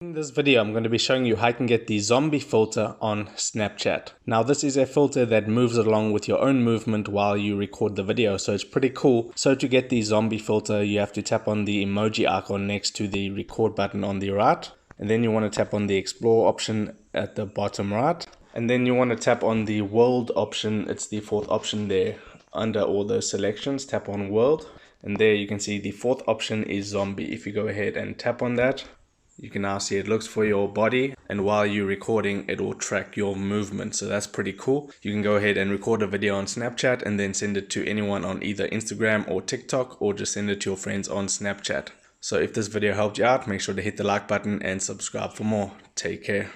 In this video, I'm going to be showing you how you can get the zombie filter on Snapchat. Now, this is a filter that moves along with your own movement while you record the video, so it's pretty cool. So to get the zombie filter, you have to tap on the emoji icon next to the record button on the right. And then you want to tap on the explore option at the bottom right. And then you want to tap on the world option. It's the fourth option there. Under all those selections, tap on world. And there you can see the fourth option is zombie. If you go ahead and tap on that, you can now see it looks for your body, and while you're recording, it will track your movement. So that's pretty cool. You can go ahead and record a video on Snapchat and then send it to anyone on either Instagram or TikTok, or just send it to your friends on Snapchat. So if this video helped you out, make sure to hit the like button and subscribe for more. Take care.